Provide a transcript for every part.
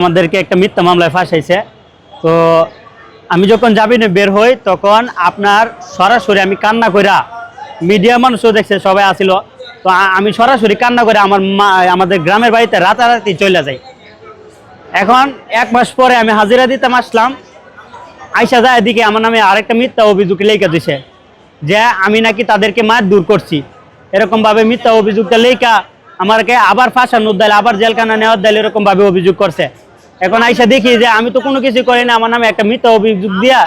আমাদেরকে একটা মিথ্যা মামলায় ফাঁসাইছে। তো আমি যখন জামিনে বের হই তখন আপনার সরাসরি আমি কান্না কইরা, মিডিয়া মানুষও দেখছে, সবাই আসিল, তো আমি সরাসরি কান্না করে আমাদের গ্রামের বাড়িতে রাতারাতি চলে যাই। এখন 1 মাস পরে আমি হাজিরা দিতাম আসলাম, আইসা যায় এদিকে আমার নামে আরেকটা মিথ্যা অভিযোগ লেখা দিছে যে আমি নাকি তাদেরকে মারধর করছি। এরকমভাবে মিথ্যা অভিযোগটা লেখা আমাকে আবার ফাঁসানোর দায়, আবার জেলখানা নেওয়ার দায়, এরকমভাবে অভিযোগ করছে। এখন আইসা দেখি যে আমি তো কোনো কিছু করি না, আমার নামে একটা মিথ্যা অভিযোগ দিয়া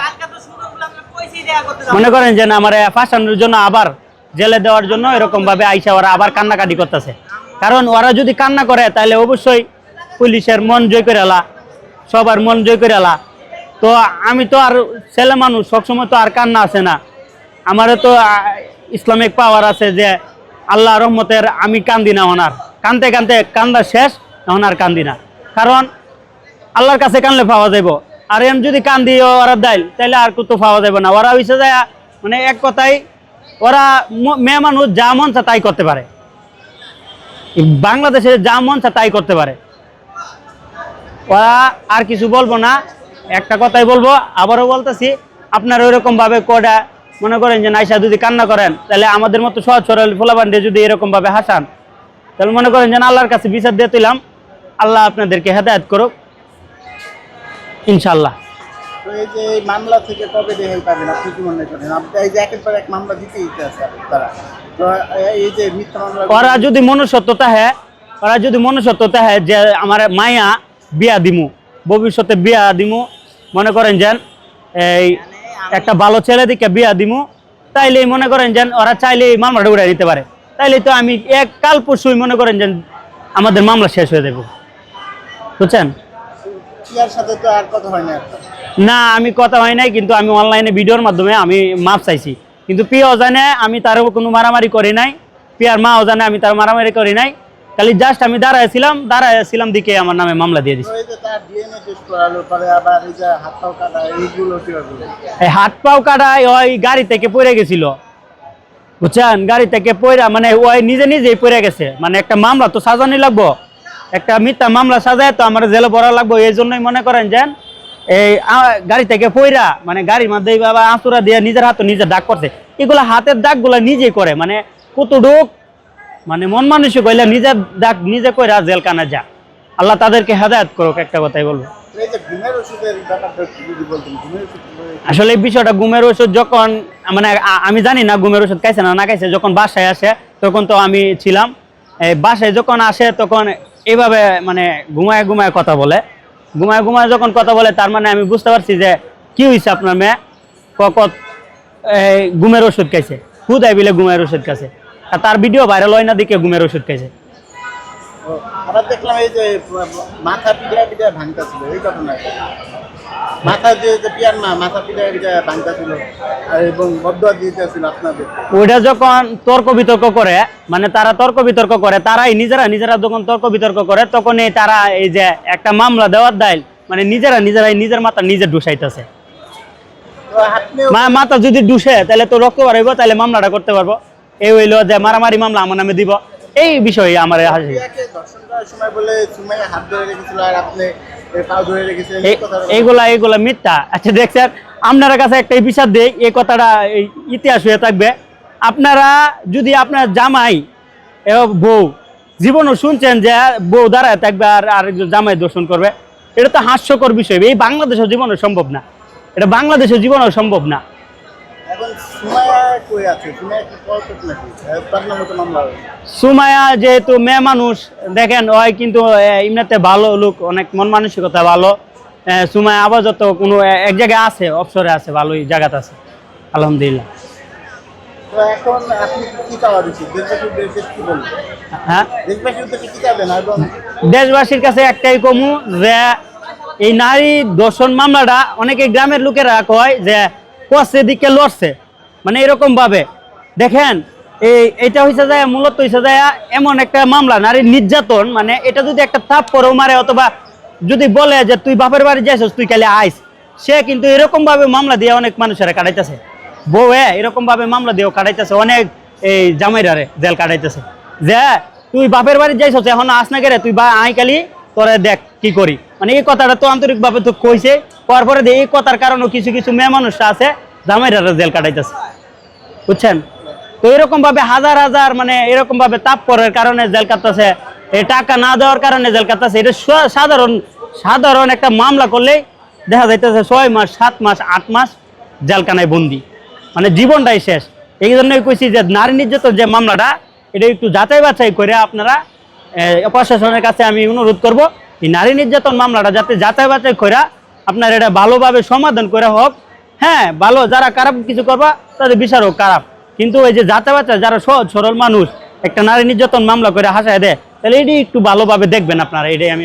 মনে করেন যে না আমার ফাঁসানোর জন্য আবার জেলে দেওয়ার জন্য এরকমভাবে আইসা ওরা আবার কান্নাকাটি করতেছে। কারণ ওরা যদি কান্না করে তাহলে অবশ্যই পুলিশের মন জয় করে এলা, সবার মন জয় করে এলা। তো আমি তো আর ছেলে মানুষ, সবসময় তো আর কান্না আসে না। আমারও তো ইসলামিক পাওয়ার আছে যে আল্লাহ রহমতের আমি কান্দি না, ওনার কানতে কানতে কান্দা শেষ, এখন আর কান্দি না। কারণ আল্লাহর কাছে কানলে পাওয়া যাইব, আর এম যদি কান্দি ওরা দেয় তাহলে আর কত পাওয়া যাবে না। ওরা হইছে যায় মানে এক কথায় ওরা মেয়ে মানুষ যা মন চা তাই করতে পারে, বাংলাদেশে যা মন চা তাই করতে পারে। ওরা আর কিছু বলবো না, একটা কথাই বলবো, আবারও বলতেছি, আপনারা ওইরকম ভাবে কোডা মনে করেন যে নাইসা যদি কান্না করেন তাহলে আমাদের মতো সহজ সরল ফোলাবান্ডে যদি এরকম ভাবে হাসান তাহলে মনে করেন যে আল্লাহর কাছে বিচার দিয়ে তুলাম, আল্লাহ আপনাদেরকে হেদায়েত করুক ইনশাল্লাহ। তো এই যে এই মামলা থেকে কবে রেহাই পাবেন আপনি কি মনে করেন? আপনি এই যে একের পর এক মামলা দিতেই আছে তারা, তো এই যে মিথ্যা মামলা ওরা যদি মনুষ্যত্বতা হ্যাঁ যে আমার মায়া বিয়া দিমু, ভবিষ্যতে বিয়া দিমু, মনে করেন যেন এই একটা ভালো ছেলে দিকে বিয়া দিমু, তাইলে মনে করেন যেন ওরা চাইলে এই মামলাটা উড়াই দিতে পারে। তাইলে তো আমি এক কাল পরশুই মনে করেন যেন আমাদের মামলা শেষ হয়ে যাবে, বুঝছেন? ইয়ার সাথে তো আর কথা হয় না। না, আমি কথা হয় নাই, কিন্তু আমি অনলাইনে ভিডিওর মাধ্যমে আমি মাপ চাইছি, কিন্তু পিও জানে আমি তার কোনো মারামারি করি নাই, পিয়ার মাও জানে আমি তার মারামারি করি নাই, খালি জাস্ট আমি দাঁড়াইছিলাম দিকে আমার নামে মামলা দিয়ে দিছি। এই হাত পাও কাটায় ওই গাড়ি থেকে পড়ে গেছিল, বুঝছেন? গাড়ি থেকে পড়া মানে ওই নিজেই পড়ে গেছে, মানে একটা মামলা তো সাজানি লাগবো, একটা মিথ্যা মামলা সাজায় তো আমার জেলে ভরা লাগবো। এই জন্যই মনে করেন যেন এই গাড়ি থেকে পড়া মানে গাড়ির মধ্যে বাবা আঁচুরা দিয়ে নিজের হাতে নিজের দাগ করছে। এগুলা হাতের দাগ গুলা নিজেই করে, মানে কতটুক মানে মন মানুষ কইলে নিজের দাগ নিজে কইরা জেলখানা যা। আল্লাহ তাদেরকে হেদায়েত করুক, একটা কথাই বলবো। আসলে এই বিষয়টা ঘুমের ওষুধ যখন মানে আমি জানি না ঘুমের ওষুধ খাইছে না খাইছে, যখন বাসায় আসে তখন তো আমি ছিলাম, বাসায় যখন আসে তখন এইভাবে মানে ঘুমায় কথা বলে, ঘুমায় যখন কথা বলে তার মানে আমি বুঝতে পারছি যে কি হয়েছে আপনার মেয়ে কত ঘুমের ওষুধ খাইছে, খুদাই বিলে ঘুমের ওষুধ খাইছে, আর তার ভিডিও ভাইরাল হয় না দিকে ঘুমের ওষুধ খাইছে। আমরা দেখলাম এই যে মাথা পিটা ভাঙতেছিল, এই ঘটনা মাথা দিয়ে যে পিয়ার মাথা পিটা ভাঙতেছিল এবং বদুয়া দিতেছিল আপনাদের। ওইটা যখন তর্ক বিতর্ক করে, মানে তারা তর্ক বিতর্ক করে, তারাই নিজেরা যখন তর্ক বিতর্ক করে তখনই তারা এই যে একটা মামলা দেওয়ার দায় মানে নিজেরাই নিজের মাথা নিজে ডুসাইতেছে। মাথা যদি ডুসে তাহলে তো রক্ত বাড়াইব, তাহলে মামলাটা করতে পারবো। এই হইলো যে মারামারি মামলা আমার নামে দিব, এই বিষয়ে আমার হাসি। এইগুলা মিথ্যা। আচ্ছা দেখছেন, আপনার কাছে একটা বিচার দেই, এই কথাটা ইতিহাস হয়ে থাকবে। আপনারা যদি আপনার জামাই বউ জীবনও শুনছেন যে বউ দাঁড়ায় থাকবে আর আরেকজন জামাই দর্শন করবে, এটা তো হাস্যকর বিষয়। এই বাংলাদেশের জীবনও সম্ভব না, এটা বাংলাদেশের জীবনও সম্ভব না। সুমায়া যেহেতু মেয়ে মানুষ, দেখেন ওই কিন্তু এমনিতে ভালো লোক, অনেক মন মানসিকতা ভালো। সুমায়া আপাতত কোনো এক জায়গায় আছে, অবসরে আছে, ভালোই জায়গাতে আছে আলহামদুলিল্লাহ। হ্যাঁ, দেশবাসীর কাছে একটাই কমু যে এই নারী ধর্ষণ মামলাটা অনেকে গ্রামের লোকেরা কয় যে কষে দিকে লড়ছে, মানে এরকম ভাবে দেখেন এইটা হয়েছে যায় মূলত হয়েছে যায় এমন একটা মামলা নারীর নির্যাতন, মানে এটা যদি একটা থাপ পরেও মারে অথবা যদি বলে যে তুই বাপের বাড়ি যাইছিস তুই খালি আইস, সে কিন্তু এরকম ভাবে মামলা দিয়ে অনেক মানুষেরা কাটাইতেছে, বউ এরকম ভাবে মামলা দিয়েও কাটাইতেছে, অনেক এই জামাইরারে জেল কাটাইতেছে যে তুই বাপের বাড়ি যাইছিস এখন আস না গেলে তুই বা আই কালি তোরে দেখ কি করি। মানে এই কথাটা তো আন্তরিকভাবে তো কইছে, করার পরে এই কথার কারণে কিছু কিছু মেয়ে মানুষরা আছে জামাইরা জেল কাটাইতেছে, বুঝছেন? তো এরকম ভাবে হাজার হাজার মানে এরকম ভাবে তাপ করার কারণে জেল কাটতেছে, এই টাকা না দেওয়ার কারণে জেল কাটতেছে। এটা সাধারণ সাধারণ একটা মামলা করলেই দেখা যাইতেছে 6 মাস 7 মাস 8 মাস জেলখানায় বন্দি, মানে জীবনটাই শেষ। এই জন্যই কইছি যে নারী নির্যাতন যে মামলাটা, এটা একটু যাচাই বাছাই করে আপনারা প্রশাসনের কাছে আমি অনুরোধ করব, এই নারী নির্যাতন মামলাটা যাতে যাচাই বাছাই করে আপনার এটা ভালোভাবে সমাধান করে হোক। হ্যাঁ, ভালো যারা খারাপ কিছু করবা তাদের বিচার হোক খারাপ, কিন্তু এই যে যাচাই বাছাই যারা সহজ সরল মানুষ একটা নারী নির্যাতন মামলা করে হাসায় দেয়, তাহলে এটি একটু ভালোভাবে দেখবেন আপনারা, এটাই আমি